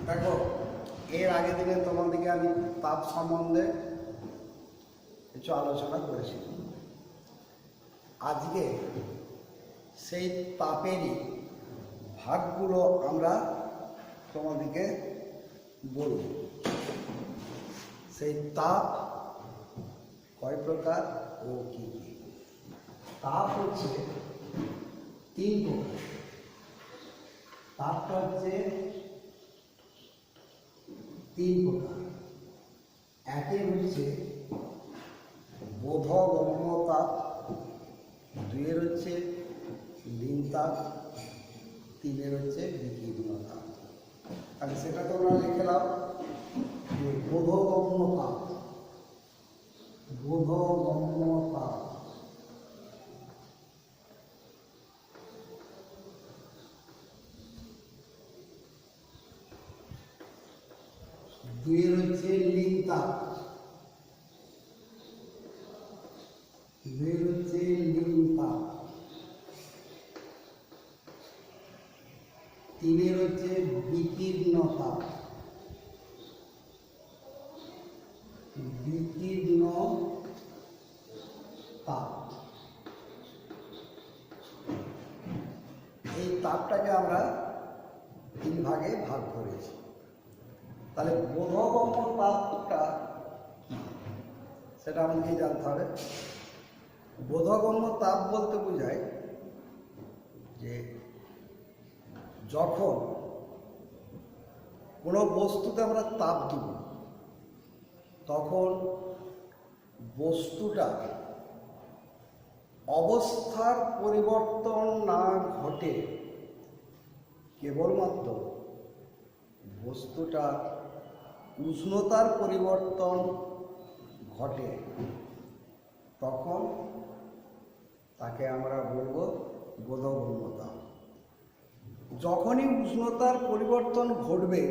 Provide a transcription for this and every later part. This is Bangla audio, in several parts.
দেখো, এর আগের দিনে তোমাদেরকে আমি তাপ সম্বন্ধে কিছু আলোচনা করেছি। আজকে সেই তাপেরই ভাগগুলো আমরা তোমাদেরকে বলব। সেই তাপ কয় প্রকার ও কি কি? তাপ হচ্ছে তিন প্রকার। তাপটা হচ্ছে তিন প্রকার। একে হচ্ছে বোধগম্য তাপ, দুইয়ের হচ্ছে লীন তাপ, তিনের হচ্ছে বিকীর্ণ তাপ। তাহলে সেটা তোমরা লিখে নাও যে বোধগম্য তাপ। বোধগম্য তাপ দুইয়ের হচ্ছে লীন তাপ, দুইয়ের হচ্ছে লীন তাপ, তিনের হচ্ছে বিকীর্ণ তাপ, বিকীর্ণ তাপ। এই তাপটাকে আমরা তিন ভাগে ভাগ করেছি। তাহলে বোধগম্য তাপটা সেটা আমাদেরকে জানতে হবে। বোধগম্য তাপ বলতে বোঝায় যে যখন কোনো বস্তুতে আমরা তাপ দিব তখন বস্তুটা অবস্থার পরিবর্তন না ঘটে, কেবলমাত্র বস্তুটা উষ্ণতার পরিবর্তন ঘটে, তখন তাকে আমরা বলবো বোধগম্য তাপ। যখনই উষ্ণতার পরিবর্তন ঘটবে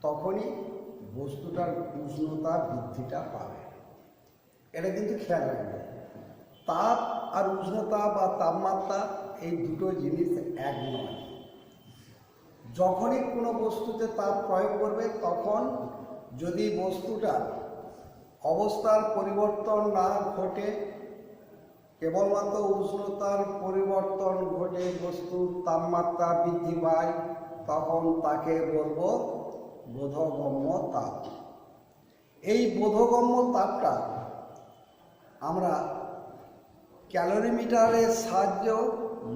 তখনই বস্তুটার উষ্ণতা বৃদ্ধিটা পাবে। এটা কিন্তু খেয়াল রাখবে। তাপ আর উষ্ণতা বা তাপমাত্রা এই দুটো জিনিস এক নয়। যখনই কোনো বস্তুতে তাপ প্রয়োগ করবে তখন যদি বস্তুটা অবস্থার পরিবর্তন না ঘটে, কেবলমাত্র উষ্ণতার পরিবর্তন ঘটে বস্তুর তাপমাত্রা বৃদ্ধি পায়, তখন তাকে বলবো বোধগম্য তাপ। এই বোধগম্য তাপটা আমরা ক্যালোরিমিটারের সাহায্য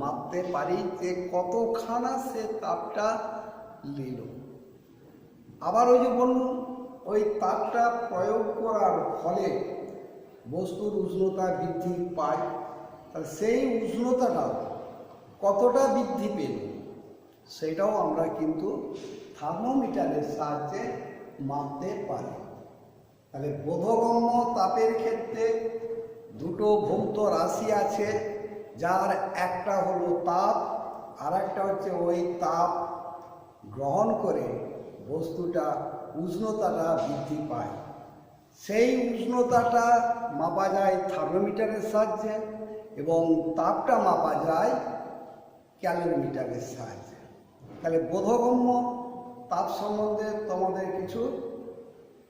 মাপতে পারি যে কতখানা সে তাপটা নিল। আবার ওই যে বলুন, ওই তাপটা প্রয়োগ করার ফলে বস্তুর উষ্ণতা বৃদ্ধি পায়, তাহলে সেই উষ্ণতাটা কতটা বৃদ্ধি পেল সেটাও আমরা কিন্তু থার্মোমিটারের সাহায্যে মাপতে পারি। তাহলে বোধগম্য তাপের ক্ষেত্রে দুটো ভৌত রাশি আছে, যার একটা হলো তাপ আর একটা হচ্ছে ওই তাপ গ্রহণ করে বস্তুটা উষ্ণতাটা বৃদ্ধি পায়। সেই উষ্ণতাটা মাপা যায় থার্মোমিটারের সাহায্যে এবং তাপটা মাপা যায় ক্যালোরিমিটারের সাহায্যে। তাহলে বোধগম্য তাপ সম্বন্ধে তোমাদের কিছু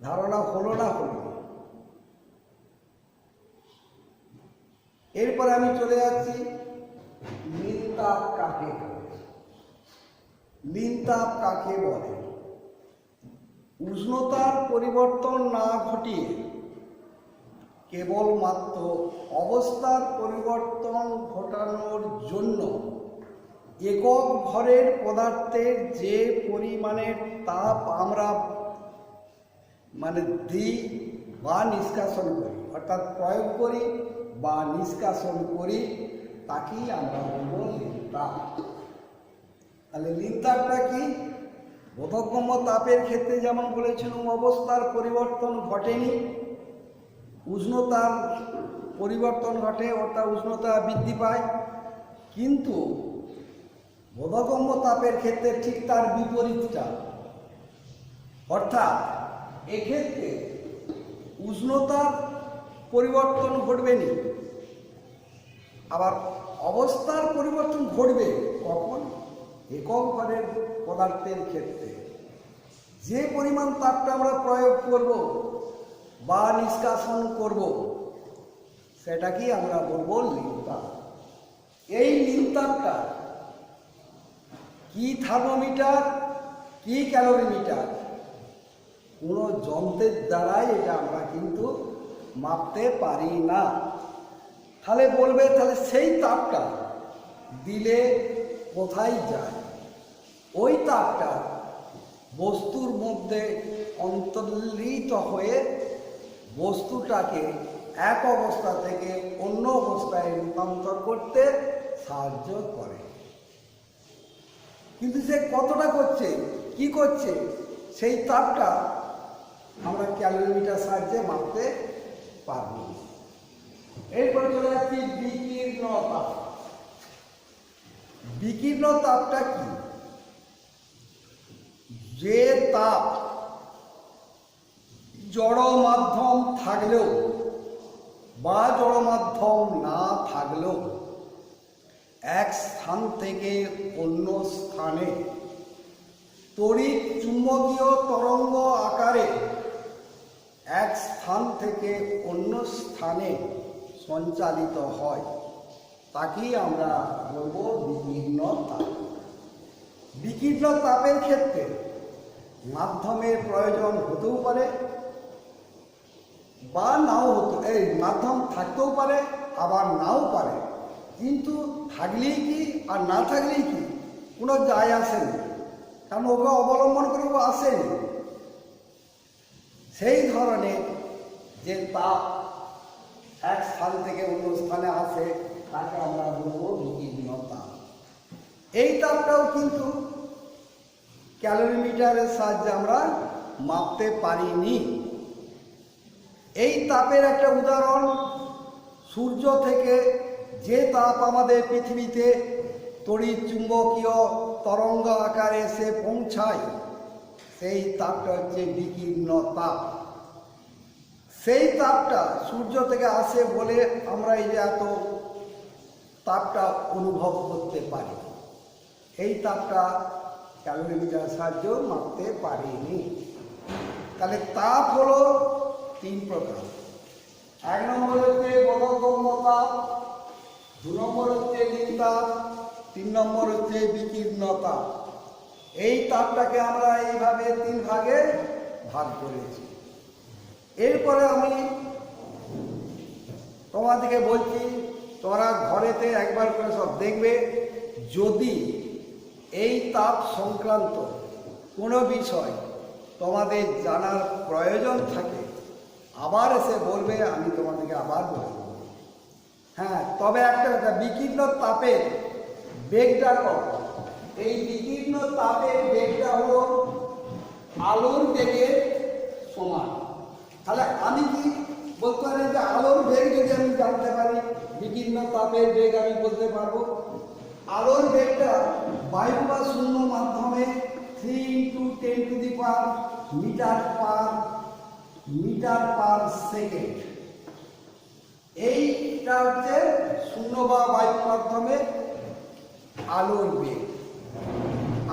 ধারণা হলো না হলো? এরপরে আমি চলে যাচ্ছি লীন তাপ কাকে বলে। লীন তাপ কাকে বলে? উষ্ণতার পরিবর্তন না ঘটিয়ে কেবলমাত্র অবস্থার পরিবর্তন ঘটানোর জন্য একক ভরের পদার্থের যে পরিমাণের তাপ আমরা দিই বা নিষ্কাশন করি, অর্থাৎ প্রয়োগ করি বা নিষ্কাশন করি, তাকেই আমরা বলবো লীন তাপ। তাহলে লীন তাপটা কি? বোধগম্য তাপের ক্ষেত্রে যেমন বলেছিলাম অবস্থার পরিবর্তন ঘটেনি, উষ্ণতার পরিবর্তন ঘটে অর্থাৎ উষ্ণতা বৃদ্ধি পায়, কিন্তু বোধগম্য তাপের ক্ষেত্রে ঠিক তার বিপরীতটা, অর্থাৎ এক্ষেত্রে উষ্ণতার পরিবর্তন ঘটবে না, আবার অবস্থার পরিবর্তন ঘটবে। কখন? একক ভরের পদার্থের ক্ষেত্রে। যে পরিমাণ তাপটা আমরা প্রয়োগ করব বা নিষ্কাশন করব সেটাকেই আমরা বলবো লিনতাপ। এই লিনতাপটা কি থার্মোমিটার কি ক্যালোরিমিটার কোনো যন্ত্রের দ্বারাই এটা আমরা কিন্তু মাপতে পারি না। তাহলে বলবে তাহলে সেই তাপটা দিলে কোথায় যায়? ওই তাপটা বস্তুর মধ্যে অন্তর্লিত হয়ে বস্তুটাকে এক অবস্থা থেকে অন্য অবস্থায় রূপান্তর করতে সাহায্য করে। কিন্তু সে কতটা করছে, কি করছে, সেই তাপটা আমরা ক্যালোরিমিটার সাহায্যে মাপতে পারব। এরপরে চলে যাচ্ছি বিকীর্ণ তাপ। বিকীর্ণ তাপটা কি? যে তাপ জড় মাধ্যম থাকলেও বা জড় মাধ্যম না থাকলেও এক স্থান থেকে অন্য স্থানে তড়িৎ চুম্বকীয় তরঙ্গ আকারে এক স্থান থেকে অন্য স্থানে সঞ্চালিত হয়, তাকেই আমরা বলবো বিকীর্ণ তাপ। বিকীর্ণ তাপের ক্ষেত্রে মাধ্যমের প্রয়োজন হতেও পারে বা নাও হতে, এই মাধ্যম থাকতেও পারে আবার নাও পারে, কিন্তু থাকলেই কি আর না থাকলেই কি কোনো যায় আসে না, কারণ ওকে অবলম্বন করে ও আসেনি। সেই ধরনের যে তাপ এক স্থান থেকে অন্য স্থানে আসে তাকে আমরা বলবো বিকীর্ণ তাপ। এই তাপটাও কিন্তু ক্যালোরিমিটারের সাহায্যে আমরা মাপতে পারিনি। এই তাপের একটা উদাহরণ, সূর্য থেকে যে তাপ আমাদের পৃথিবীতে তড়িৎ চুম্বকীয় তরঙ্গ আকারে এসে পৌঁছায় সেই তাপটা হচ্ছে বিকীর্ণ তাপ। সেই তাপটা সূর্য থেকে আসে বলে আমরা এই যে এত তাপটা অনুভব করতে পারি। এই তাপটা ক্যালোরিমিটার সাহায্যে মাপতে পারিনি। তাহলে তাপ হলো তিন প্রকার। এক নম্বর হচ্ছে বোধগম্য তাপ, দু নম্বর হচ্ছে লিনতাপ, তিন নম্বর হচ্ছে বিকীর্ণ তাপ। এই তাপটাকে আমরা এইভাবে তিন ভাগে ভাগ করেছি। এরপরে আমি তোমাদেরকে বলছি, তোমরা ঘরেতে একবার করে সব দেখবে, যদি এই তাপ সংক্রান্ত কোনো বিষয় তোমাদের জানার প্রয়োজন থাকে আবার এসে বলবে, আমি তোমাদেরকে আবার বলবো। হ্যাঁ, তবে একটা কথা, বিকীর্ণ তাপের বেগটা কত? এই বিকীর্ণ তাপের বেগটা হলো আলোর বেগের সমান। তাহলে আমি কি বলতে পারি যে আলোর বেগ যদি আমি জানতে পারি, বিকীর্ণ তাপের বেগ আমি বলতে পারবো। আলোর বেগটা বায়ু বা শূন্য মাধ্যমে 3 × 10⁻⁻⁻ মিটার পার সেকেন্ড। এইটা হচ্ছে শূন্য বা বায়ুর মাধ্যমে আলোর বেগ।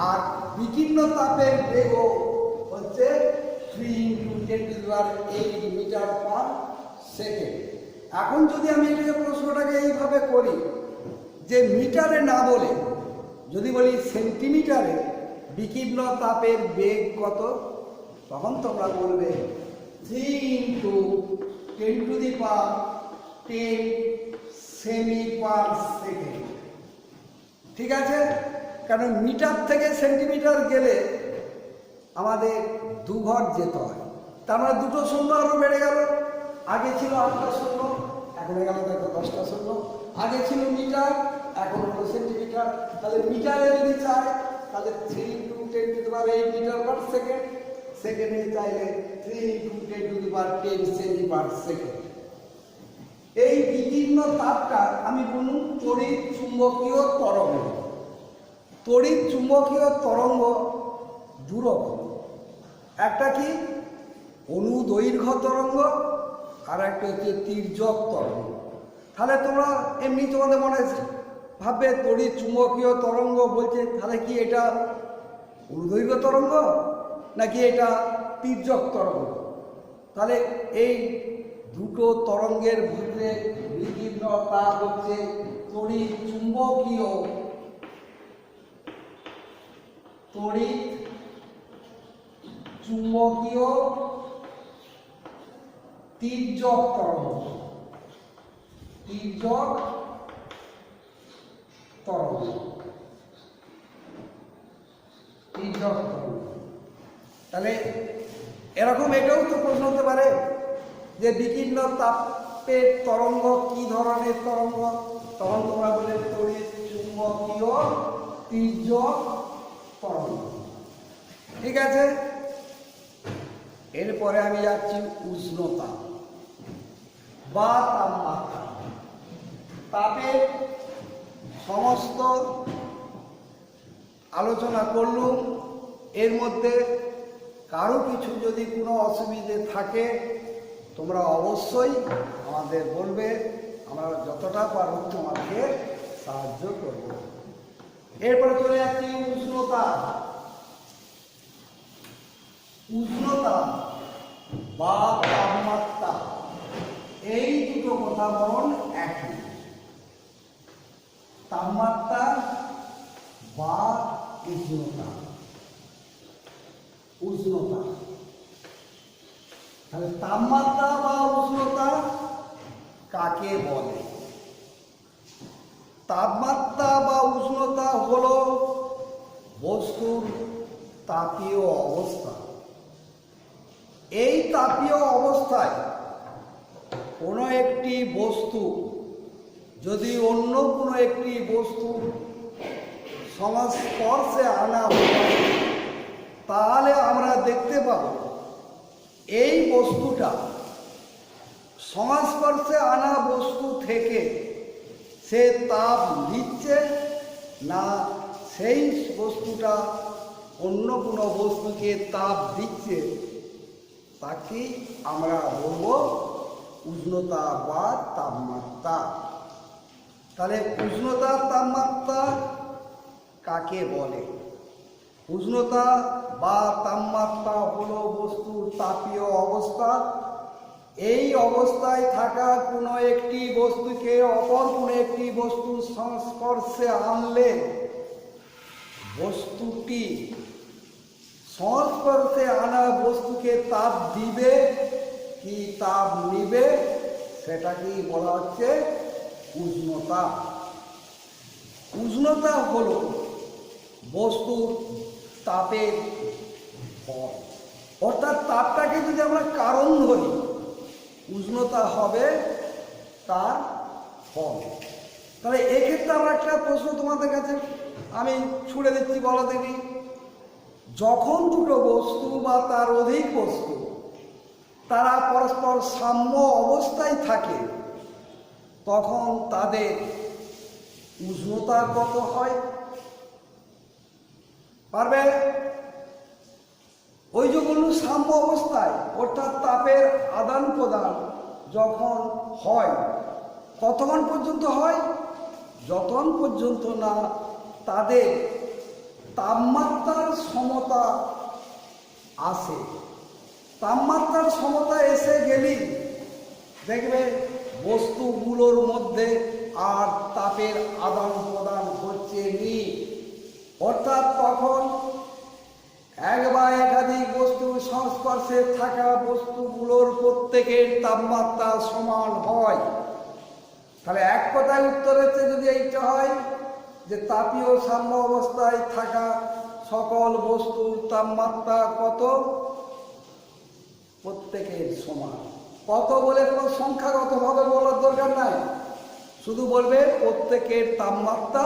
আর বিকীর্ণ তাপের বেগও হচ্ছে 3 × 10⁸ মিটার পার সেকেন্ড। এখন যদি আমি এটাকে প্রশ্নটাকে এইভাবে করি যে মিটারে না বলে যদি বলি সেন্টিমিটারে বিকীর্ণ তাপের বেগ কত, তখন তোমরা বলবে 3 × 10⁻10 সেমি পার সেকেন্ড। ঠিক আছে, কারণ মিটার থেকে সেন্টিমিটার গেলে আমাদের 2 ঘর যেতে হয়, তার মানে 2টো শূন্য আরও বেড়ে গেল। আগে ছিল 8টা শূন্য, এখন হয়ে গেল দেখো 10টা শূন্য। আগে ছিল মিটার, এখন হলো সেন্টিমিটার। তাহলে মিটারে যদি চাই তাহলে 3 × 10⁸ মিটার পার সেকেন্ড, সেকেন্ডে চাইলে 3 × 10⁻10 সেমি পার সেকেন্ড। এই বিকীর্ণ তাপটা আমি বলুন তড়িৎ চুম্বকীয় তরঙ্গ। তড়িৎ চুম্বকীয় তরঙ্গ দুরকম, একটা কি অনুদৈর্ঘ্য তরঙ্গ আর একটা হচ্ছে তির্যক তরঙ্গ। তাহলে তোমরা এমনি তোমাদের মনে ভাববে তড়িৎ চুম্বকীয় তরঙ্গ বলছে, তাহলে কি এটা অনুদৈর্ঘ্য তরঙ্গ? নাকি এটা তির্যক তরঙ্গ? তাহলে এই দুটো তরঙ্গের মধ্যে বিকীর্ণতা হচ্ছে তড়িৎ চুম্বকীয় তির্যক তরঙ্গ। তাহলে এরকম এটাও তো প্রশ্ন হতে পারে যে বিকীর্ণ তাপের তরঙ্গ কি ধরনের তরঙ্গ? তখন তোমরা বলে তড়িৎ চুম্বকীয় তির্যক তরঙ্গ। ঠিক আছে, এরপরে আমি যাচ্ছি উষ্ণতা বা তাপমাত্রা। তাপের সমস্ত আলোচনা করলুম। এর মধ্যে কারো কিছু যদি কোনো অসুবিধে থাকে তোমরা অবশ্যই আমাদের বলবে, আমরা যতটা পারব তোমাকে সাহায্য করব। এরপরে চলে যাচ্ছি উষ্ণতা বা তাপমাত্রা। এই দুটো কথা বলুন একই। তাপমাত্রা বা উষ্ণতা। তাহলে তাপমাত্রা বা উষ্ণতা কাকে বলে? তাপমাত্রা বা উষ্ণতা হলো বস্তুর তাপীয় অবস্থা। এই তাপীয় অবস্থায় কোনো একটি বস্তু যদি অন্য কোনো একটি বস্তুর সংস্পর্শে আনা হয় তাহলে আমরা দেখতে পাব এই বস্তুটা সংস্পর্শে আনা বস্তু থেকে সে তাপ নিচ্ছে না সেই বস্তুটা অন্য কোনো বস্তুকে তাপ দিচ্ছে, তাকেই আমরা বলবো উষ্ণতা বা তাপমাত্রা। তাহলে উষ্ণতা তাপমাত্রা কাকে বলে? উষ্ণতা বা তাপমাত্রা হলো বস্তুর তাপীয় অবস্থা। এই অবস্থায় থাকা কোনো একটি বস্তুকে অপর কোনো একটি বস্তুর সংস্পর্শে আনলে বস্তুটি সংস্পর্শে আনা বস্তুকে তাপ দিবে কি তাপ নিবে, সেটাকেই বলা হচ্ছে উষ্ণতা। উষ্ণতা হলো বস্তুর তাপের ফল, অর্থাৎ তাপটাকে যদি আমরা কারণ ধরি উষ্ণতা হবে তার ফল। তাহলে এক্ষেত্রে আমরা একটা প্রশ্ন তোমাদের কাছে আমি ছুড়ে দিচ্ছি, বলা দেখি। যখন দুটো বস্তু বা তার অধিক বস্তু তারা পরস্পর সাম্য অবস্থায় থাকে তখন তাদের উষ্ণতা কত হয়? পারবে? ওই যে বলুন সাম্য অবস্থায়, অর্থাৎ তাপের আদান প্রদান যখন হয় কতক্ষণ পর্যন্ত হয়? যতক্ষণ পর্যন্ত না তাদের তাপমাত্রার সমতা আসে। তাপমাত্রার সমতা এসে গেলেই দেখবে বস্তুগুলোর মধ্যে আর তাপের আদান প্রদান হচ্ছে নি, অর্থাৎ তখন এক বা একাধিক বস্তুর সংস্পর্শে থাকা বস্তুগুলোর প্রত্যেকের তাপমাত্রা সমান হয়। তাহলে এক কথায় উত্তর হচ্ছে যদি এইটা হয় যে তাপীয় সাম্য অবস্থায় থাকা সকল বস্তুর তাপমাত্রা কত? প্রত্যেকের সমান। কত বলে কোনো সংখ্যাগতভাবে বলার দরকার নাই, শুধু বলবে প্রত্যেকের তাপমাত্রা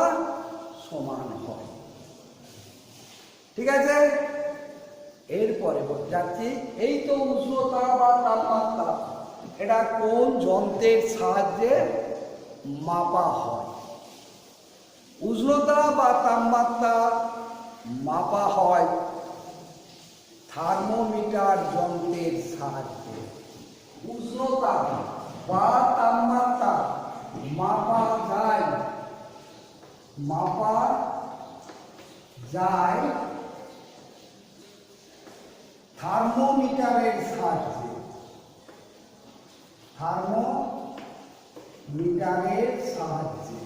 সমান হয়। ঠিক আছে, এরপরে যাচ্ছি এই তো উষ্ণতা বা তাপমাত্রা, এটা কোন যন্ত্রের সাহায্যে মাপা হয়? উষ্ণতা বা তাপমাত্রা মাপা হয় থার্মোমিটার যন্ত্রের সাহায্যে। উষ্ণতা বা তাপমাত্রা মাপা যায় থার্মোমিটারের সাহায্যে, থার্মোমিটারের সাহায্যে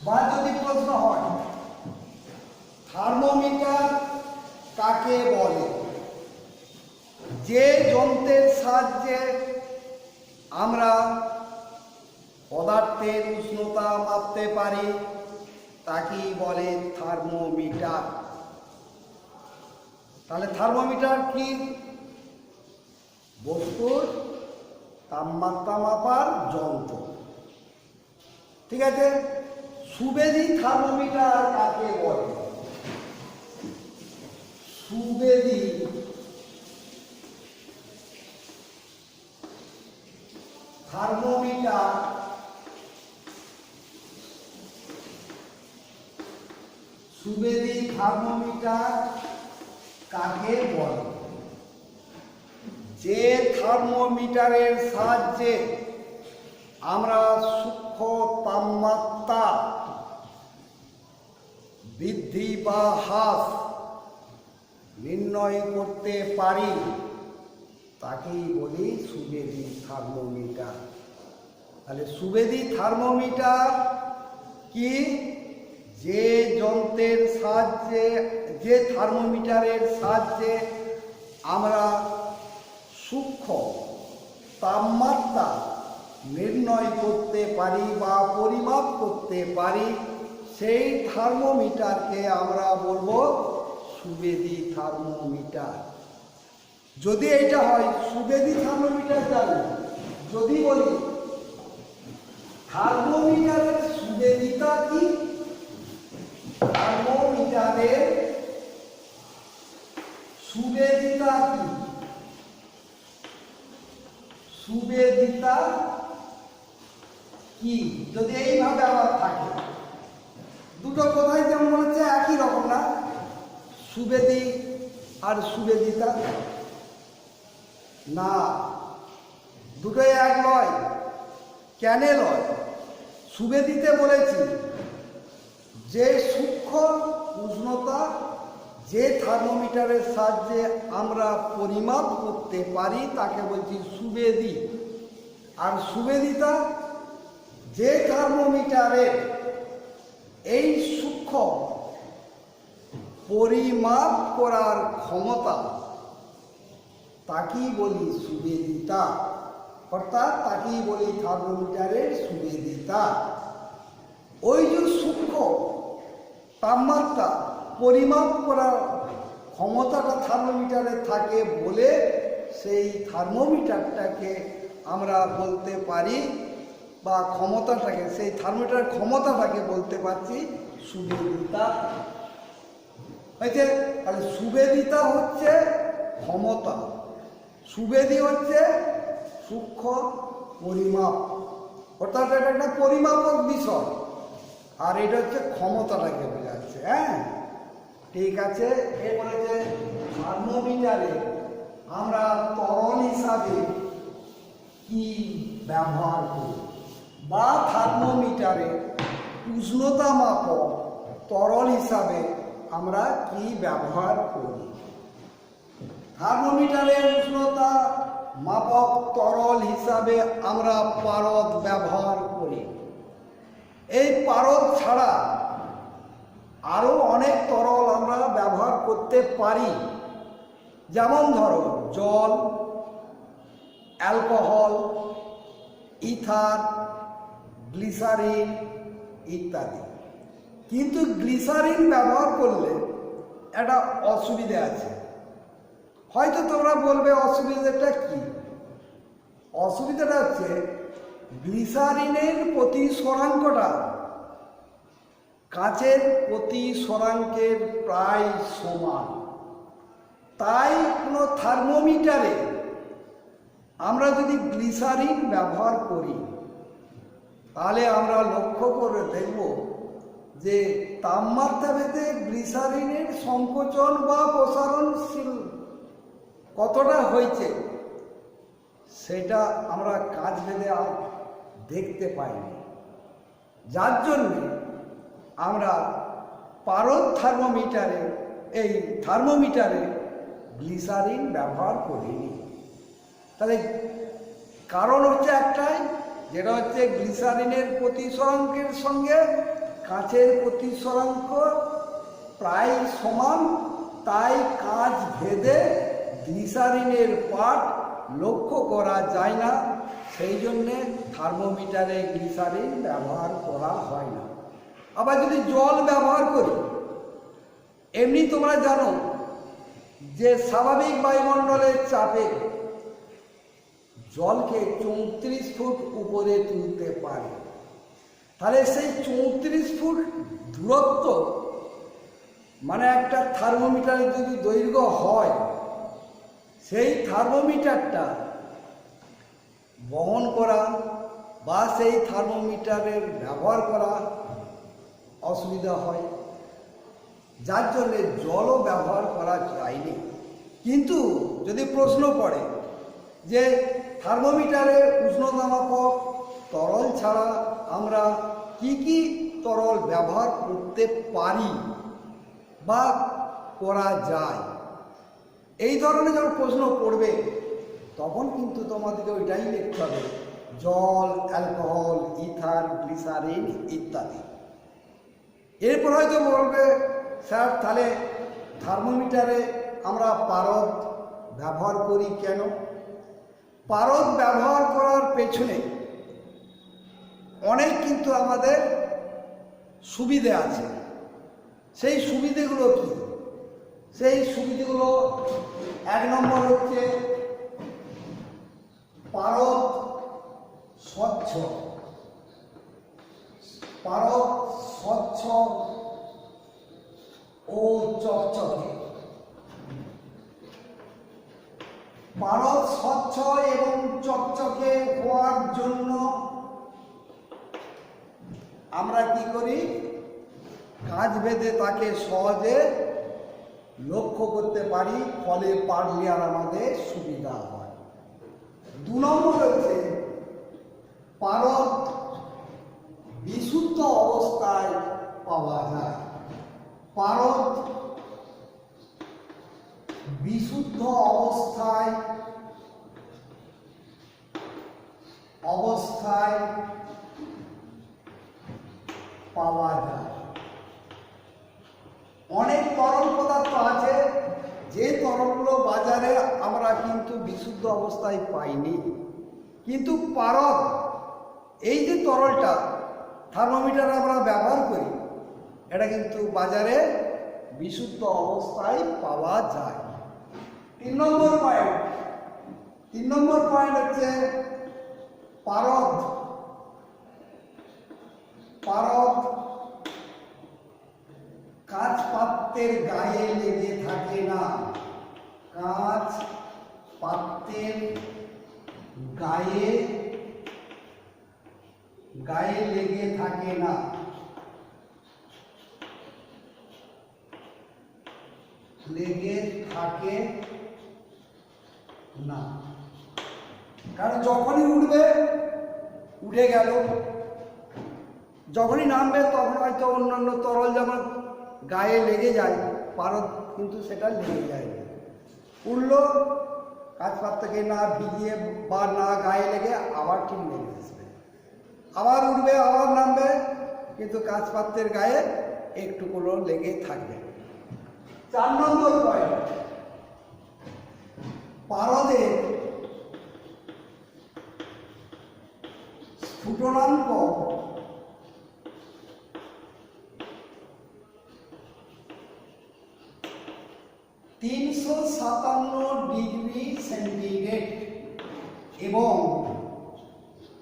বা যদি প্রশ্ন হয় থার্মোমিটার কাকে বলে, যে যন্ত্রের সাহায্যে আমরা পদার্থের উষ্ণতা মাপতে পারি তাকেই বলে থার্মোমিটার। তাহলে থার্মোমিটার কি? বস্তুর তাপমাত্রা মাপার যন্ত্র। ঠিক আছে। সুবেদী থার্মোমিটার কাকে বলে? সুবেদী থার্মোমিটার সুবেদী থার্মোমিটার কাকে বলে? যে থার্মোমিটারের সাহায্যে আমরা সূক্ষ্ম তাপমাত্রা বৃদ্ধি বা হ্রাস নির্ণয় করতে পারি তাকেই বলি সুবেদী থার্মোমিটার। তাহলে সুবেদী থার্মোমিটার কি? যে যন্ত্রের সাহায্যে, যে থার্মোমিটারের সাহায্যে আমরা সূক্ষ্ম তাপমাত্রা নির্ণয় করতে পারি বা পরিমাপ করতে পারি, সেই থার্মোমিটারকে আমরা বলবো সুবেদী থার্মোমিটার। যদি এটা হয় সুবেদী থার্মোমিটার জানি, যদি বলি থার্মোমিটারের সুবেদিতা কি? থার্মোমিটারের সুবেদিতা কি? সুবেদিতা কি? যদি এইভাবে আবার থাকে, দুটো কথাই যেমন মনে হচ্ছে একই রকম না, সুবেদী আর সুবেদিতা না, দুটোই এক নয়। কেন নয়? সুবেদিতে বলেছি যে সূক্ষ্ম উষ্ণতা যে থার্মোমিটারের সাহায্যে আমরা পরিমাপ করতে পারি তাকে বলছি সুবেদী। আর সুবেদিতা যে থার্মোমিটারের এই সূক্ষ্ম পরিমাপ করার ক্ষমতা তাকেই বলি সুবেদিতা, অর্থাৎ তাকেই বলি থার্মোমিটারের সুবেদিতা। ওই যে সূক্ষ্ম তাপমাত্রা পরিমাপ করার ক্ষমতাটা থার্মোমিটারে থাকে বলে সেই থার্মোমিটারটাকে আমরা বলতে পারি, বা ক্ষমতাটাকে, সেই থার্মোমিটারের ক্ষমতাটাকে বলতে পারছি সুবেদিতা। হয়েছে? তাহলে সুবেদিতা হচ্ছে ক্ষমতা, সুবেদী হচ্ছে সূক্ষ্ম পরিমাপ, অর্থাৎ এটা একটা পরিমাপক বিষয়, আর এটা হচ্ছে ক্ষমতাটাকে বোঝাচ্ছে। হ্যাঁ, ঠিক আছে। এরপরে যে থার্মোমিটারে আমরা তরল হিসাবে কি ব্যবহার করি, বা থার্মোমিটারে উষ্ণতা মাপক তরল হিসাবে আমরা কি ব্যবহার করি? থার্মোমিটারের উষ্ণতা মাপক তরল হিসাবে আমরা পারদ ব্যবহার করি। এই পারদ ছাড়া আরও অনেক তরল আমরা ব্যবহার করতে পারি, যেমন ধরো জল, অ্যালকোহল, ইথার, গ্লিসারিন ইত্যাদি। কিন্তু গ্লিসারিন ব্যবহার করলে একটা অসুবিধা আছে। হয়তো তোমরা বলবে অসুবিধাটা কি? অসুবিধাটা হচ্ছে গ্লিসারিনের প্রতিসরাঙ্কটা কাচের প্রতিসরাঙ্কের প্রায় সমান। তাই কোনো থার্মোমিটারে আমরা যদি গ্লিসারিন ব্যবহার করি তাহলে আমরা লক্ষ্য করে দেখব যে তাপমাত্রা ভেদে গ্লিসারিনের সংকোচন বা প্রসারণশীল কতটা হয়েছে সেটা আমরা কাঁচ ভেদে আর দেখতে পাইনি। যার জন্যে আমরা পারদ থার্মোমিটারে গ্লিসারিন ব্যবহার করিনি। তাহলে কারণ হচ্ছে একটাই, যেটা হচ্ছে গ্লিসারিনের প্রতিসরাঙ্কের সঙ্গে কাঁচের প্রতিসরাঙ্ক প্রায় সমান, তাই কাঁচ ভেদে গ্লিসারিনের পাঠ লক্ষ্য করা যায় না, সেই জন্যে থার্মোমিটারে গ্লিসারিন ব্যবহার করা হয় না। আবার যদি জল ব্যবহার করি, এমনি তোমরা জানো যে স্বাভাবিক বায়ুমণ্ডলের চাপে জলকে 34 ফুট উপরে তুলতে পারে। তাহলে সেই 34 ফুট দূরত্ব মানে একটা থার্মোমিটারের যদি দৈর্ঘ্য হয়, সেই থার্মোমিটারটা বহন করা বা সেই থার্মোমিটারের ব্যবহার করা অসুবিধা হয়, যার জন্যে জলও ব্যবহার করা যায়নি। কিন্তু যদি প্রশ্ন পড়ে যে থার্মোমিটারের উষ্ণতা মাপক তরল ছাড়া আমরা কি কি তরল ব্যবহার করতে পারি বা করা যায়, এই ধরনের যখন প্রশ্ন পড়বে তখন কিন্তু তোমাদেরকে ওইটাই লিখতে হবে, জল, অ্যালকোহল, ইথার, গ্লিসারিন ইত্যাদি। এরপর হয়তো বলবে স্যার তাহলে থার্মোমিটারে আমরা পারদ ব্যবহার করি কেন? পারদ ব্যবহার করার পেছনে অনেক কিন্তু আমাদের সুবিধে আছে। সেই সুবিধেগুলো কি? সেই সুবিধেগুলো 1 নম্বর হচ্ছে পারদ স্বচ্ছ ও চকচকে। পারদ স্বচ্ছ এবং চকচকে হওয়ার জন্য আমরা কি করি? কাঁচ ভেদে তাকে সহজে লক্ষ্য করতে পারি, ফলে পারলে আর আমাদের সুবিধা হয়। 2 নম্বর হচ্ছে পারদ বিশুদ্ধ অবস্থায় পাওয়া যায়। পারদ বিশুদ্ধ অবস্থায় পাওয়া যায়। অনেক তরল পদার্থ আছে যে তরলগুলো বাজারে আমরা কিন্তু বিশুদ্ধ অবস্থায় পাইনি, কিন্তু পারদ এই যে তরলটা থার্মোমিটার আমরা ব্যবহার করি, এটা কিন্তু বাজারে বিশুদ্ধ অবস্থায় পাওয়া যায়। 3 নম্বর পয়েন্ট হচ্ছে পারদ কাঁচ পাত্রের গায়ে লেগে থাকে না। কাঁচ পাত্রের গায়ে লেগে থাকে না। কারণ যখনই উঠে গেল, যখনই নামবে তখন হয়তো অন্যান্য তরল যেমন গায়ে লেগে যায়, পারদ কিন্তু সেটা লেগে যায় না। উঠলো, কাঁচ পাত্রকে না ভিজিয়ে বা না গায়ে লেগে আবার ঠিক লেগে আসবে, আবার উঠবে, আবার নামবে, কিন্তু কাঁচ পাত্রের গায়ে একটু করে লেগে থাকবে। 4 নম্বর পয়েন্ট, পারদের স্ফুটনাঙ্ক 357 ডিগ্রি সেন্টিগ্রেড এবং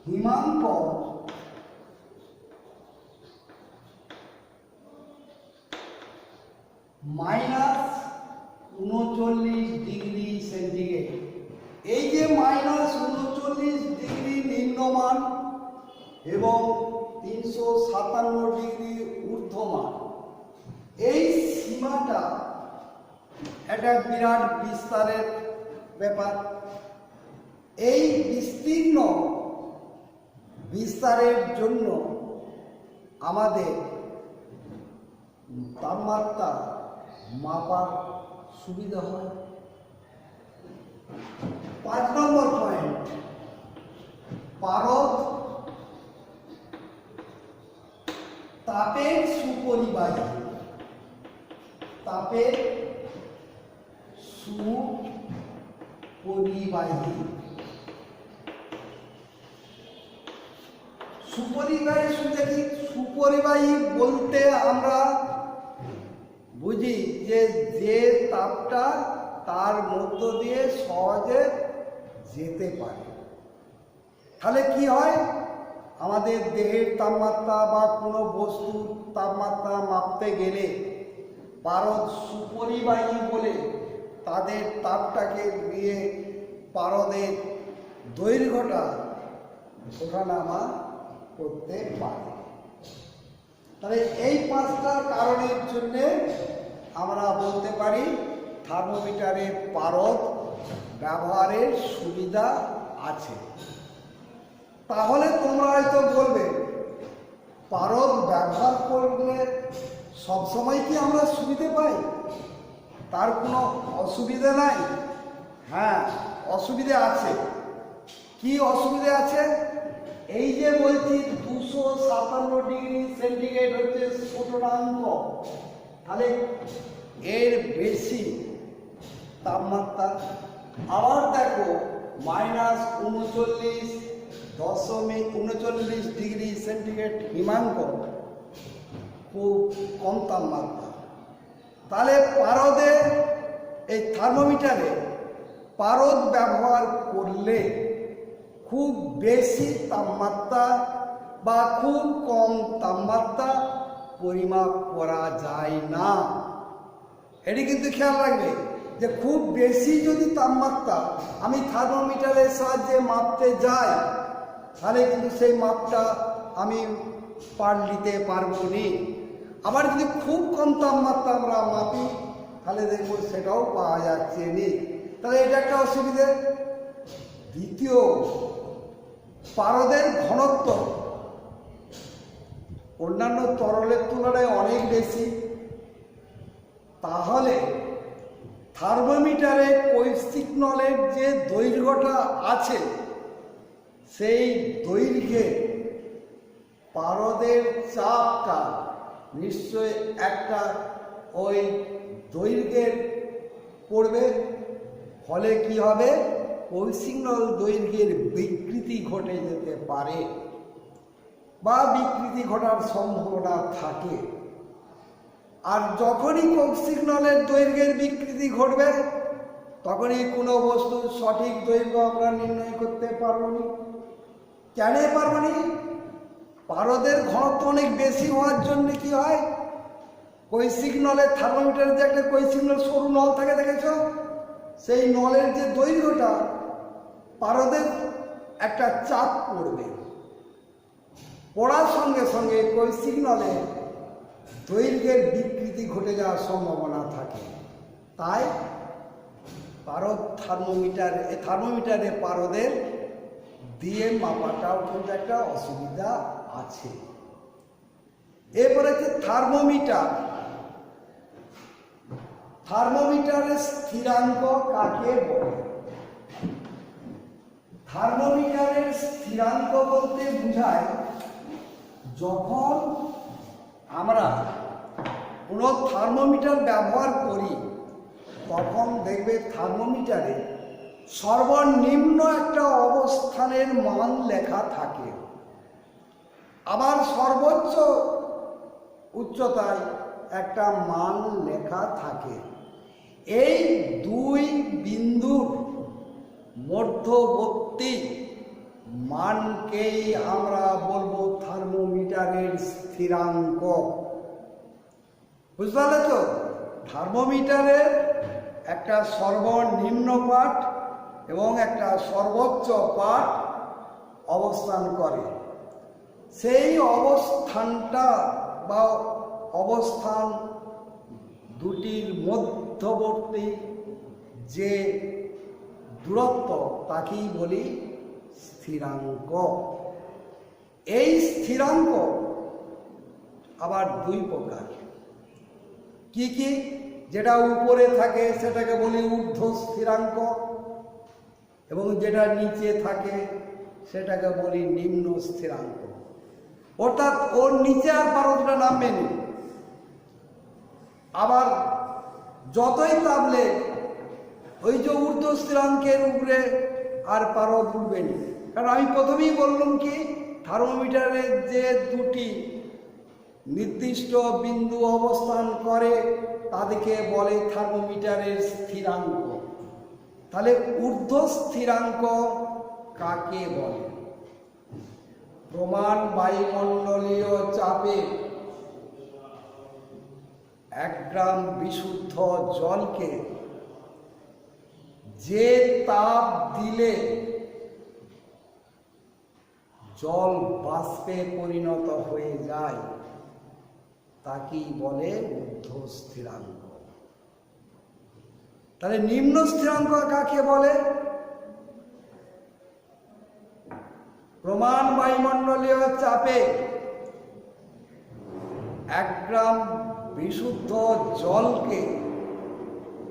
হিমাঙ্ক -39 ডিগ্রি সেন্টিগ্রেড। এই যে -39 ডিগ্রি নিম্নমান এবং 357 ডিগ্রি ঊর্ধ্বমান, এই সীমাটা একটা বিরাট বিস্তারের ব্যাপার। এই বিস্তারের জন্য আমাদের তাপমাত্রা মাপার সুবিধা হয়। 5 নম্বর পয়েন্ট, পারদ তাপের সুপরিবাহী। তাপের সুপরিবাহী। সুপরিবাহী শুনতে কি? সুপরিবাহী বলতে আমরা বুঝি যে তাপটা তার মধ্য দিয়ে সহজে যেতে পারে। তাহলে কি হয়? আমাদের দেহের তাপমাত্রা বা কোনো বস্তুর তাপমাত্রা মাপতে গেলে পারদ সুপরিবাহী বলে তাদের তাপটাকে দিয়ে পারদের দৈর্ঘ্যটা ওঠানামা করতে পারে। তাহলে এই 5টা কারণের জন্যে আমরা বলতে পারি থার্মোমিটারের পারদ ব্যবহারের সুবিধা আছে। তাহলে তোমরা হয়তো বলবে, পারদ ব্যবহার করলে সবসময় কি আমরা সুবিধে পাই? তার কোনো অসুবিধা নাই? হ্যাঁ, অসুবিধে আছে। কি অসুবিধে আছে? এই যে বলছি 257 ডিগ্রি সেন্টিগ্রেড হচ্ছে স্ফুটনাঙ্ক, তাহলে এর বেশি তাপমাত্রা। আবার দেখো -39.39 ডিগ্রি সেন্টিগ্রেড হিমাঙ্ক, খুব কম তাপমাত্রা। তাহলে পারদে এই থার্মোমিটারে পারদ ব্যবহার করলে খুব বেশি তাপমাত্রা বা খুব কম তাপমাত্রা পরিমাপ করা যায় না। এটি কিন্তু খেয়াল রাখবে যে খুব বেশি যদি তাপমাত্রা আমি থার্মোমিটারের সাহায্যে মাপতে যাই, তাহলে কিন্তু সেই মাপটা আমি নিতে পারবো নি। আবার যদি খুব কম তাপমাত্রা আমরা মাপি, তাহলে দেখবো সেটাও পাওয়া যাচ্ছে নি। তাহলে এটা একটা অসুবিধে। দ্বিতীয়, পারদের ঘনত্ব অন্যান্য তরলের তুলনায় অনেক বেশি। তাহলে থার্মোমিটারে কৈশিক নলের যে দৈর্ঘ্যটা আছে, সেই দৈর্ঘ্যে পারদের চাপটা নিশ্চয় একটা ওই দৈর্ঘ্যের পড়বে। ফলে কি হবে? কৈশিক নল দৈর্ঘ্যের বিকৃতি ঘটে যেতে পারে বা বিকৃতি ঘটার সম্ভাবনা থাকে। আর যখনই কৈশিক নলের দৈর্ঘ্যের বিকৃতি ঘটবে, তখনই কোনো বস্তুর সঠিক দৈর্ঘ্য আমরা নির্ণয় করতে পারব না। কেন পারব না? পারদের ঘনত্ব অনেক বেশি হওয়ার জন্য কি হয়? কৈশিক নলের থার্মোমিটারের যে একটা কৈশিক নল সরু নল থাকে, দেখেছ? সেই নলের যে দৈর্ঘ্যটা, পারদের একটা চাপ পড়বে। পড়ার সঙ্গে সঙ্গে কৈশিক নলে দৈর্ঘ্যের বিকৃতি ঘটে যাওয়ার সম্ভাবনা থাকে। তাই পারদ থার্মোমিটারে পারদের দিয়ে মাপাটাও কিন্তু একটা অসুবিধা আছে। এরপরে হচ্ছে থার্মোমিটার। থার্মোমিটারের স্থিরাঙ্ক কাকে বলে? থার্মোমিটারের স্থিরাঙ্ক বলতে বোঝায় যখন আমরা কোনো থার্মোমিটার ব্যবহার করি, তখন দেখবে থার্মোমিটারে সর্বনিম্ন একটা অবস্থানের মান লেখা থাকে, আবার সর্বোচ্চ উচ্চতায় একটা মান লেখা থাকে। এই দুই বিন্দুর মধ্যবর্তী মানকেই আমরা বলবো থার্মোমিটারের স্থিরাঙ্ক। বুঝতে পারলে তো? থার্মোমিটারের একটা সর্বনিম্ন পাঠ এবং একটা সর্বোচ্চ পাঠ অবস্থান করে। সেই অবস্থানটা বা অবস্থান দুটির মধ্যবর্তী যে দূরত্ব, তাকেই বলি স্থিরাঙ্ক। এই স্থিরাঙ্ক আবার দুই প্রকার। কি কি? যেটা উপরে থাকে সেটাকে বলি ঊর্ধ্ব স্থিরাঙ্ক, এবং যেটা নিচে থাকে সেটাকে বলি নিম্ন স্থিরাঙ্ক। অর্থাৎ ওর নিচে আর পারদটা নামবে না। আবার যতই তাপলে ওই যে ঊর্ধ্ব স্থিরাঙ্কের উপরে আর পারদ উঠবে না। কারণ আমি প্রথমেই বললাম কি, থার্মোমিটারের যে দুটি নির্দিষ্ট বিন্দু অবস্থান করে তাদেরকে বলে থার্মোমিটারের স্থিরাঙ্ক। তাহলে ঊর্ধ্ব স্থিরাঙ্ক কাকে বলে? প্রমাণ বায়ুমণ্ডলীয় চাপে 1 গ্রাম বিশুদ্ধ জলকে যে তাপ দিলে জল বাষ্পে পরিণত হয়ে যায় তাকেই বলে ঊর্ধ্ব স্থিরাঙ্ক। তাহলে নিম্ন স্থিরাঙ্ক কাকে বলে? প্রমাণ বায়ুমণ্ডলীয় চাপে 1 গ্রাম বিশুদ্ধ জলকে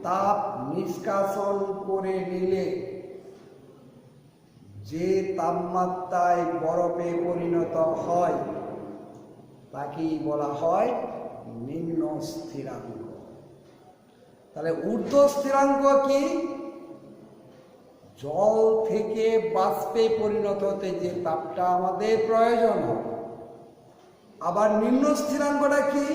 তাপ নিষ্কাশন করে নিলে যে তাপমাত্রায় বরফে পরিণত হয় তাকেই বলা হয় নিম্ন স্থিরাঙ্ক। তাহলে ঊর্ধ্ব স্থিরাঙ্ক কি? জল থেকে বাষ্পে পরিণত হতে যে তাপটা আমাদের প্রয়োজন হয়। আবার নিম্ন স্থিরাঙ্কটা কি?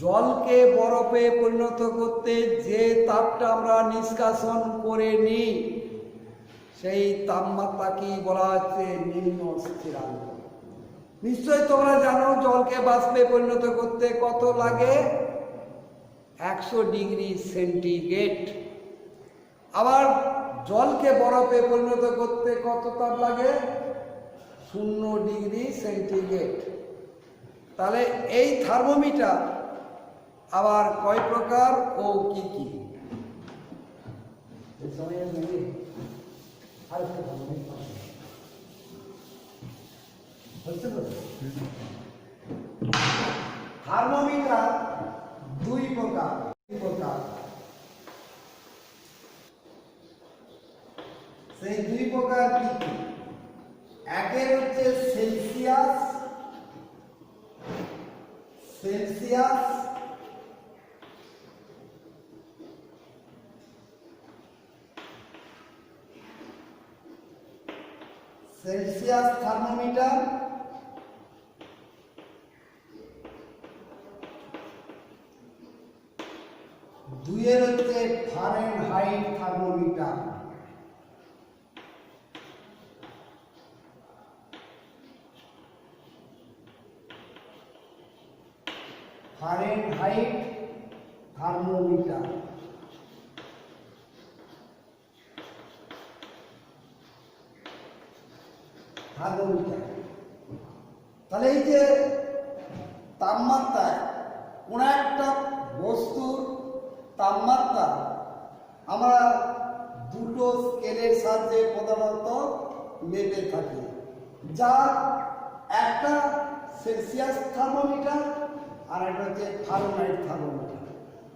জলকে বরফে পরিণত করতে যে তাপটা আমরা নিষ্কাশন করে নিই সেই তাপমাত্রাকেই বলা হচ্ছে নিম্ন স্থিরাঙ্ক। নিশ্চয়ই তোমরা জানো জলকে বাষ্পে পরিণত করতে কত লাগে? 100 ডিগ্রি সেন্টিগ্রেড। আবার জলকে বরফে পরিণত করতে কত তাপ লাগে? 0 ডিগ্রি সেন্টিগ্রেড। তাহলে এই থার্মোমিটার আবার কয় প্রকার ও কি কি? থার্মোমিটার দুই প্রকার। সেই দুই প্রকার কি কি? একের হচ্ছে সেলসিয়াস থার্মোমিটার, দুইয়ের হচ্ছে ফারেনহাইট থার্মোমিটার। Fahrenheit thermometer. তাহলে এই যে তাপমাত্রায় কোন একটা বস্তুর তাপমাত্রা আমরা দুটো স্কেলের সাহায্যে প্রধানত মেপে থাকি, যা একটা সেলসিয়াস থার্মোমিটার আর একটা হচ্ছে ফারেনহাইট থার্মোমিটার।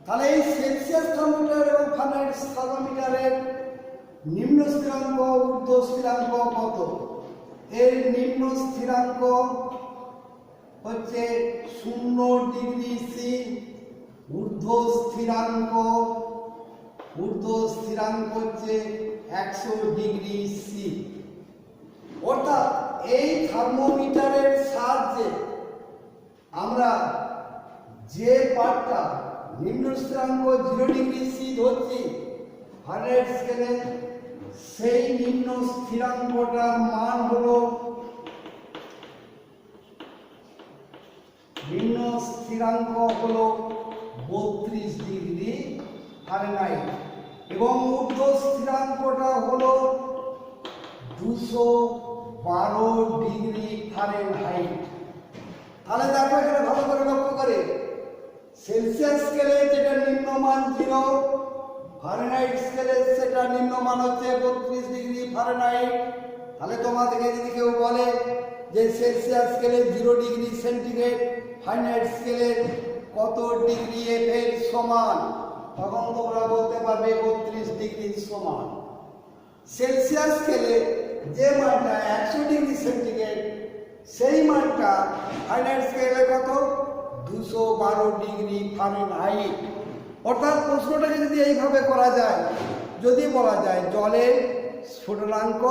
তাহলে এই সেলসিয়াস থার্মোমিটার এবং ফারেনহাইট থার্মোমিটারের নিম্ন স্থিরাঙ্ক ঊর্ধ্ব স্থিরাঙ্ক কত? এর নিম্ন স্থিরাঙ্ক হচ্ছে 0 ডিগ্রি সি, ঊর্ধ্ব স্থিরাঙ্ক হচ্ছে 100 ডিগ্রি সি। অর্থাৎ এই থার্মোমিটারের সাহায্যে আমরা যে পার্টটা নিম্ন স্থিরাঙ্ক 0 ডিগ্রি সি ধরছি ফারেনহাইট স্কেলে, সেই নিম্ন স্থিরাঙ্কটার মান হলো 32 ডিগ্রি ফারেনহাইট এবং ঊর্ধ্ব স্থিরাঙ্কটা হলো 212 ডিগ্রি ফারেনহাইট। তাহলে দেখো এখানে ভালো করে লক্ষ্য করে, সেলসিয়াস স্কেলে যেটা নিম্নমান 0, ফারেনহাইট স্কেলে সেটা নিম্নমান হচ্ছে 32 ডিগ্রি ফারেনহাইট। তাহলে তোমাদেরকে যদি কেউ বলে যে সেলসিয়াস স্কেলে 0 ডিগ্রি সেন্টিগ্রেড ফারেনহাইট স্কেলের কত ডিগ্রি এফ এর সমান, তখন তোমরা বলতে পারবে 32 ডিগ্রি সমান। সেলসিয়াস স্কেলে যে মানটা 100 ডিগ্রি সেন্টিগ্রেড, সেই মানটা ফারেনহাইট স্কেলে কত, 212 ডিগ্রি ফারেনহাইট। অর্থাৎ প্রশ্নটাকে যদি এইভাবে করা যায়, যদি বলা যায় জলের স্ফুটনাঙ্ক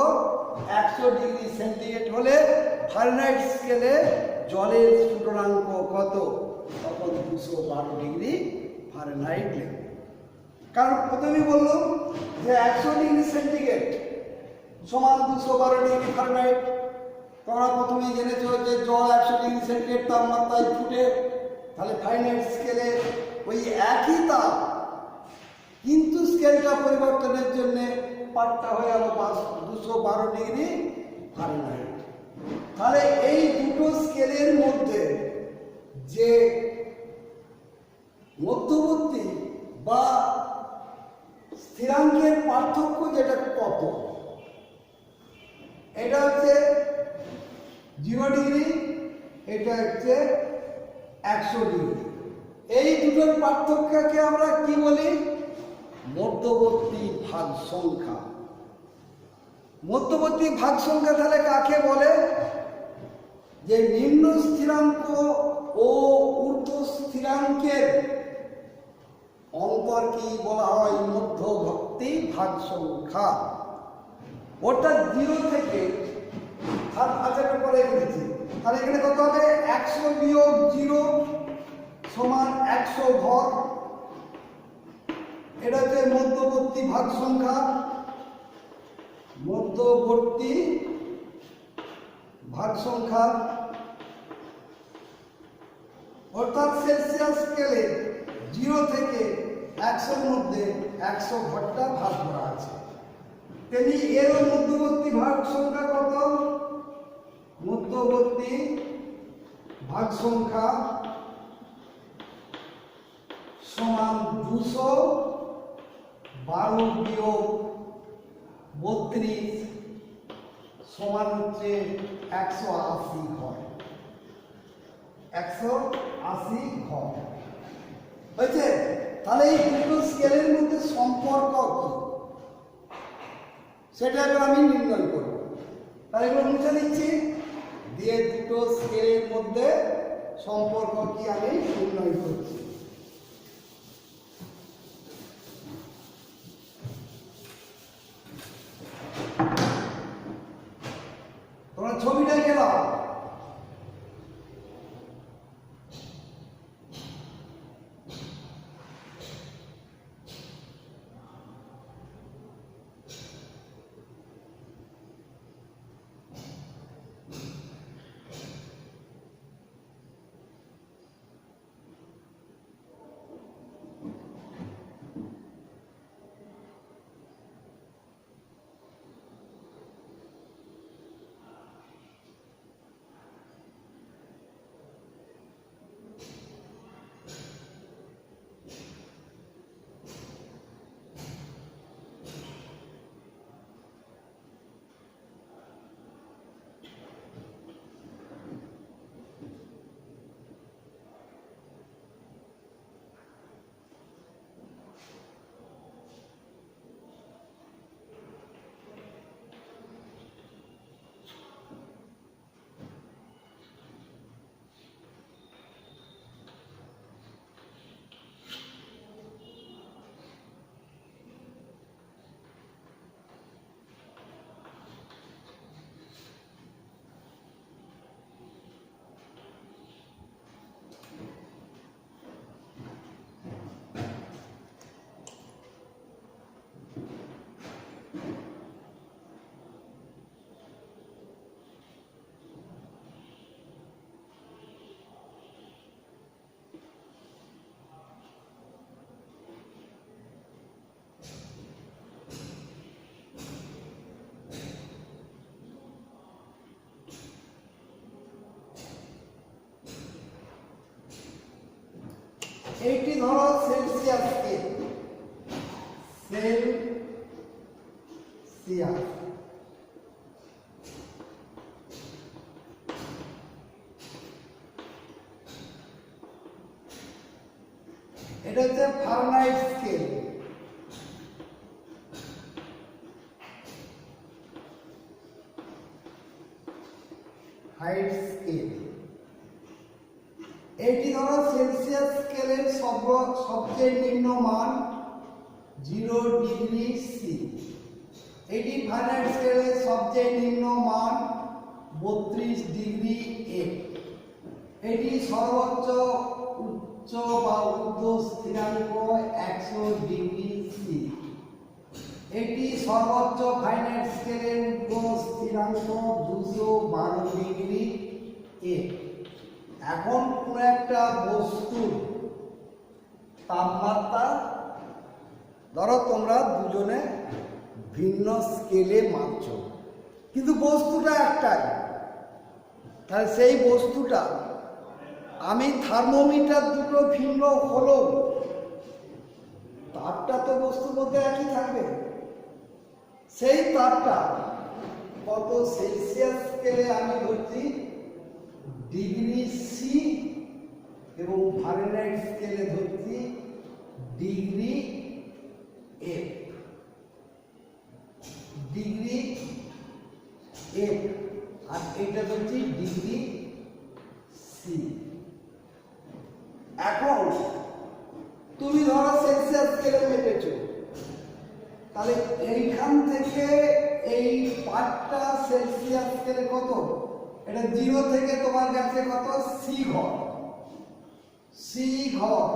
100 ডিগ্রি সেন্টিগ্রেড হলে ফারেনহাইট স্কেলে জলের স্ফুটনাঙ্ক কত, তখন 212 ডিগ্রি ফারেনহাইট লিখব। কারণ প্রথমেই বললাম যে 100 ডিগ্রি সেন্টিগ্রেড সমান 212 ডিগ্রি ফারেনহাইট। তোমরা প্রথমেই জেনেছো যে জল 100 ডিগ্রি সেন্টিগ্রেড তাপমাত্রায় ফুটে, তাহলে ফারেনহাইট স্কেলে ওই একই তাপ, কিন্তু স্কেলটা পরিবর্তনের জন্য পার্টটা হয়ে গেল 212 ডিগ্রি ফারেনহাইট। তাহলে এই দুটো স্কেলের মধ্যে যে মধ্যবর্তী বা স্থিরাঙ্কের পার্থক্য যেটা কত, এটা হচ্ছে 0 ডিগ্রি, এটা হচ্ছে 100 ডিগ্রি। এই দুটোর পার্থক্যকে আমরা কি বলি, মধ্যবর্তী ভাগ সংখ্যা। মধ্যবর্তী ভাগ সংখ্যা তাহলে কাকে বলে, যে নিম্ন স্থিরাঙ্ক ও ঊর্ধ্ব স্থিরাঙ্কের অন্তরকে বলা হয় মধ্যবর্তী ভাগ সংখ্যা। অর্থাৎ 0 থেকে, আচ্ছা পরে লিখেছি, তাহলে এখানে কত হবে, 100 বিয়োগ 0 সমান 100 ঘর। এটা হচ্ছে মধ্যবর্তী ভাগ সংখ্যা, মধ্যবর্তী ভাগ সংখ্যা। অর্থাৎ সেলসিয়াস স্কেলে 0 থেকে 100 মধ্যে 100 ঘরটা ভাগ করা আছে। তেমনি এরও মধ্যবর্তী ভাগ সংখ্যা কত, মধ্যবর্তী ভাগ সংখ্যা সমান 212 বিয়োগ 32 সমান হচ্ছে 180 ঘর। 180 ঘর হয়েছে। তাহলে এই দুটো স্কেলের মধ্যে সম্পর্ক কি, সেটা এবার আমি নির্ণয় করব। তাহলে এগুলো মুছে দিচ্ছি, দিয়ে দুটো স্কেলের মধ্যে সম্পর্ক কি আমি নির্ণয় করছি। তোমরা ছবিটা গেলাম, এইটি ধরো Celsius scale, Celsius. Fahrenheit scale. Height scale এটি ধরো সেলসিয়াস স্কেলের সবচেয়ে নিম্ন মান 0 ডিগ্রি সি। এটি ফারেনহাইট স্কেলের সবচেয়ে নিম্ন মান 32 ডিগ্রি এফ। এটি সর্বোচ্চ উচ্চ বা ঊর্ধ্ব স্থিরাঙ্ক 100 ডিগ্রি সি। এটি সর্বোচ্চ ফারেনহাইট স্কেলের ঊর্ধ্ব স্থিরাঙ্ক 212 ডিগ্রি এফ। এখন কোন একটা বস্তুর তাপমাত্রা ধরো তোমরা দুজনে ভিন্ন স্কেলে মাপছো, কিন্তু বস্তুটা একটাই। তাহলে সেই বস্তুটা আমি থার্মোমিটার দুটো ভিন্ন হলেও তাপটা তো বস্তুর মধ্যে একই থাকবে। সেই তাপটা কত সেলসিয়াস স্কেলে আমি ধরছি ডিগ্রি সি, এবং ফারেনহাইট স্কেলে ধরছি degree F. Degree F R এটা ধরছি ডিগ্রি সি। এখন তুমি ধরো সেলসিয়াস স্কেলে মেপেছো, তাহলে এইখান থেকে এই পার্টটা সেলসিয়াস স্কেলে কত? এটা 0 থেকে তোমার কাছে কত? সি ঘর, সি ঘর,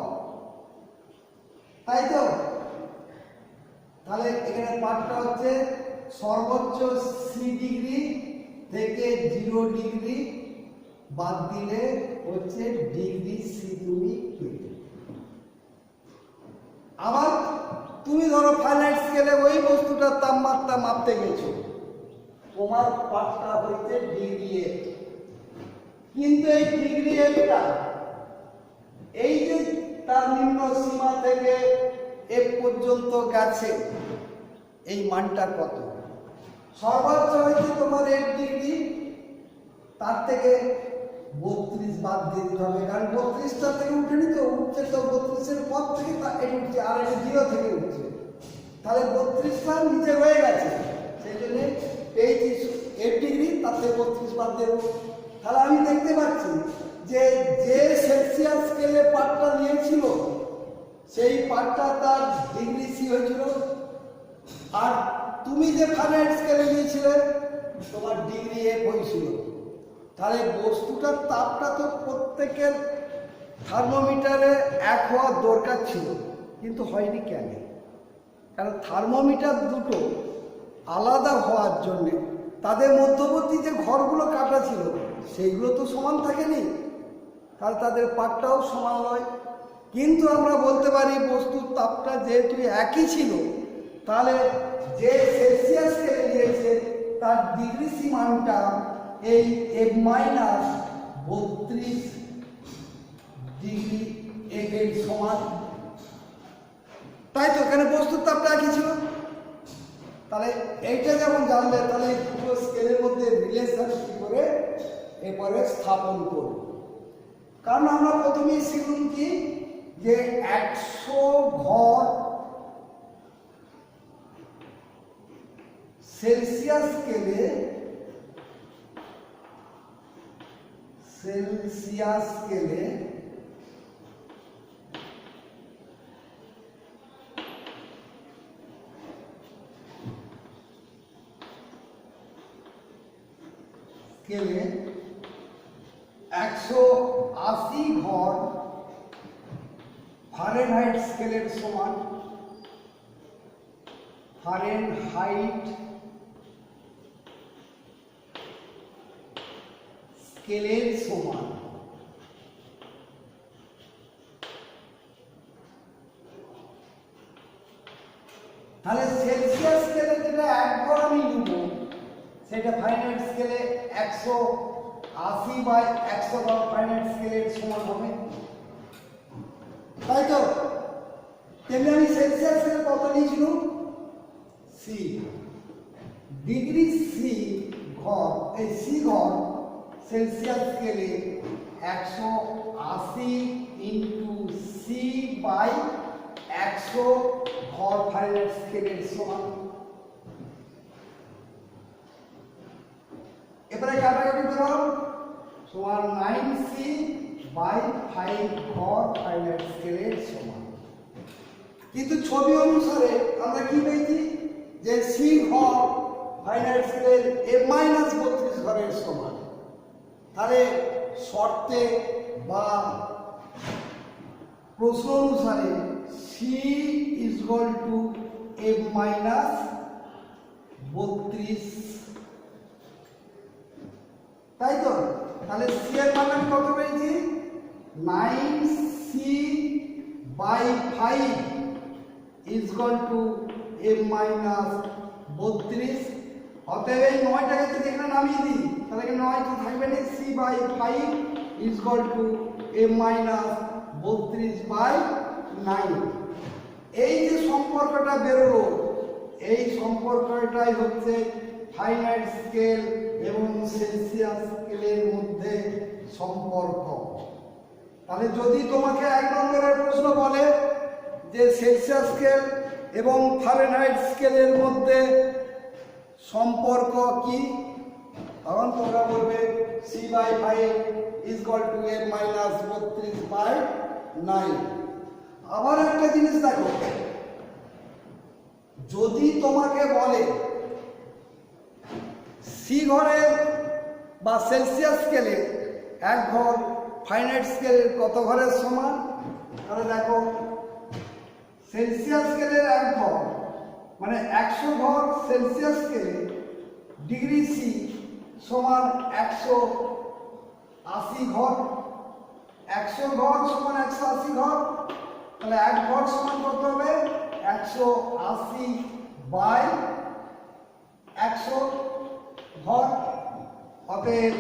তাই তো? তাহলে এখানে পার্টটা হচ্ছে সর্বোচ্চ সি ডিগ্রি থেকে 0 ডিগ্রি বাদ দিলে হচ্ছে ডিগ্রি সি তুমি পেলে। আবার তুমি ধরো ফারেনহাইট স্কেলে ওই বস্তুটার তাপমাত্রা মাপতে গেছো, তোমার পার্টটা হচ্ছে ডিগ্রি এফ। কিন্তু এই ডিগ্রি এফটা এই যে তার নিম্ন সীমা থেকে এফ পর্যন্ত গেছে, এই মানটা কত? সর্বোচ্চ হয়েছে তোমার 1 ডিগ্রি, তার থেকে 32 বাদ দিয়ে দিতে হবে, কারণ 32টা থেকে উঠেনি তো, উঠছে তো 32-এর পর থেকে এটা উঠছে, আর এটা 0 থেকে উঠছে, তাহলে 32টা নিচে রয়ে গেছে। সেই জন্য পেয়েছি 1 ডিগ্রি, তার থেকে 32 বাদ দেব। তাহলে আমি দেখতে পাচ্ছি যে যে সেলসিয়াস স্কেলে পার্টটা নিয়েছিল সেই পার্টটা তার ডিগ্রি সি হয়েছিল, আর তুমি যে ফারেনহাইট স্কেলে নিয়েছিলে তোমার ডিগ্রি এফ হয়েছিল। তাহলে বস্তুটার তাপটা তো প্রত্যেকের থার্মোমিটারে এক হওয়ার দরকার ছিল, কিন্তু হয়নি কেন? কারণ থার্মোমিটার দুটো আলাদা হওয়ার জন্যে তাদের মধ্যবর্তী যে ঘরগুলো কাটা ছিল সেইগুলো তো সমান থাকেনি, তাহলে তাদের পার্টটাও সমান নয়। কিন্তু আমরা বলতে পারি বস্তুর তাপটা যেহেতু একই ছিল, তাহলে যে সেলসিয়াস স্কেলে নিয়েছে তার ডিগ্রি সি মানটা এই এফ মাইনাস 32 ডিগ্রি এফ এর সমান, তাই তো? এখানে বস্তুর তাপটা একই ছিল। তাহলে এইটা যেমন জানলে, তাহলে পুরো স্কেলের মধ্যে রিলেশন কি করে এরপরে স্থাপন করব। কারণ আমরা প্রথমেই শিখুন কি যে 100 ঘর সেলসিয়াস স্কেলে স্কেলে 180 ঘর ফারেনহাইট স্কেলের সমান, ফারেনহাইট স্কেলের সমান। তাহলে সেলসিয়াস স্কেলে যেটা 1 ঘর আমি নিব, সেটা ফারেনহাইট স্কেলে 180/100 ঘর ফারেনহাইট স্কেলের সমান হবে, তাই তো? তেমনি আমি সেলসিয়াস স্কেলে কত নিয়েছিল? সি ডিগ্রি সি ঘর, এই সি ঘর সেলসিয়াস স্কেলে 180 × c/100 100 ঘর ফারেনহাইট স্কেলের সমান। এবারে কাটাকাটি করো, সমান 9c বাই 5 ঘর ফারেনহাইট স্কেলের সমান। কিন্তু ছবি অনুসারে আমরা কি পেয়েছি যে সি ঘর ফারেনহাইট স্কেলের -32 ঘরের সমান। তাহলে শর্তে বা প্রশ্ন অনুসারে সি ইজ ইকুয়াল টু -32, তাই তো? তাহলে সি এর মান আমি কত পেয়েছি? 9c by 5 is equal two -32। অতএব এই 9টাকে যদি এখানে নামিয়ে দিই তাহলে এখানে 9 তো থাকবে না, c by 5 is equal to -32/9। এই যে সম্পর্কটা বেরোলো, এই সম্পর্কটাই হচ্ছে ফারেনহাইট স্কেল এবং সেলসিয়াস স্কেলের মধ্যে সম্পর্ক। তাহলে যদি তোমাকে 1 নম্বরের প্রশ্ন বলে যে সেলসিয়াস স্কেল এবং ফারেনহাইট স্কেলের মধ্যে সম্পর্ক কি, তখন তোমরা বলবে c by 5 is equal to -32/9। আবার একটা জিনিস দেখো, যদি তোমাকে বলে সি ঘরের বা সেলসিয়াস স্কেলে 1 ঘর ফারেনহাইট স্কেলের কত ঘরের সমান, তাহলে দেখো সেলসিয়াস স্কেলের 1 ঘর মানে 100 ঘর সেলসিয়াস স্কেলে ডিগ্রি সি সমান 180 ঘর। 100 ঘর সমান 180 ঘর, তাহলে 1 ঘর সমান কত হবে? 180/100 ঘর। অতএব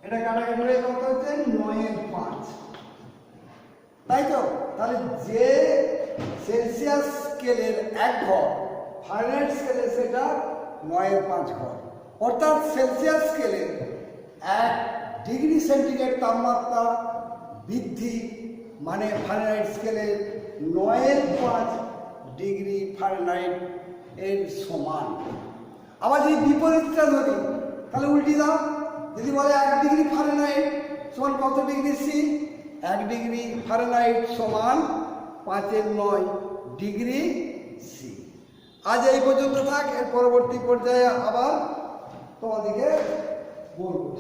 এটা কাটাকাটি হয়ে কত হচ্ছে? 9/5, তাই তো? তাহলে যে সেলসিয়াস স্কেলের 1 ঘর ফারেনহাইট স্কেলে সেটা 9/5 ঘর। অর্থাৎ সেলসিয়াস স্কেলের 1 ডিগ্রি সেন্টিগ্রেড তাপমাত্রা বৃদ্ধি মানে ফারেনহাইট স্কেলের 9/5 ডিগ্রি ফারেনহাইট এর সমান। আবার যদি বিপরীতটা ধরি তাহলে উল্টি দাও, যদি বলে 1 ডিগ্রি ফারেনহাইট সমান কত ডিগ্রি সি, 1 ডিগ্রি ফারেনহাইট সমান 5/9 ডিগ্রি সি। আজ এই পর্যন্ত থাক, এর পরবর্তী পর্যায়ে আবার তোমাদেরকে বলবো।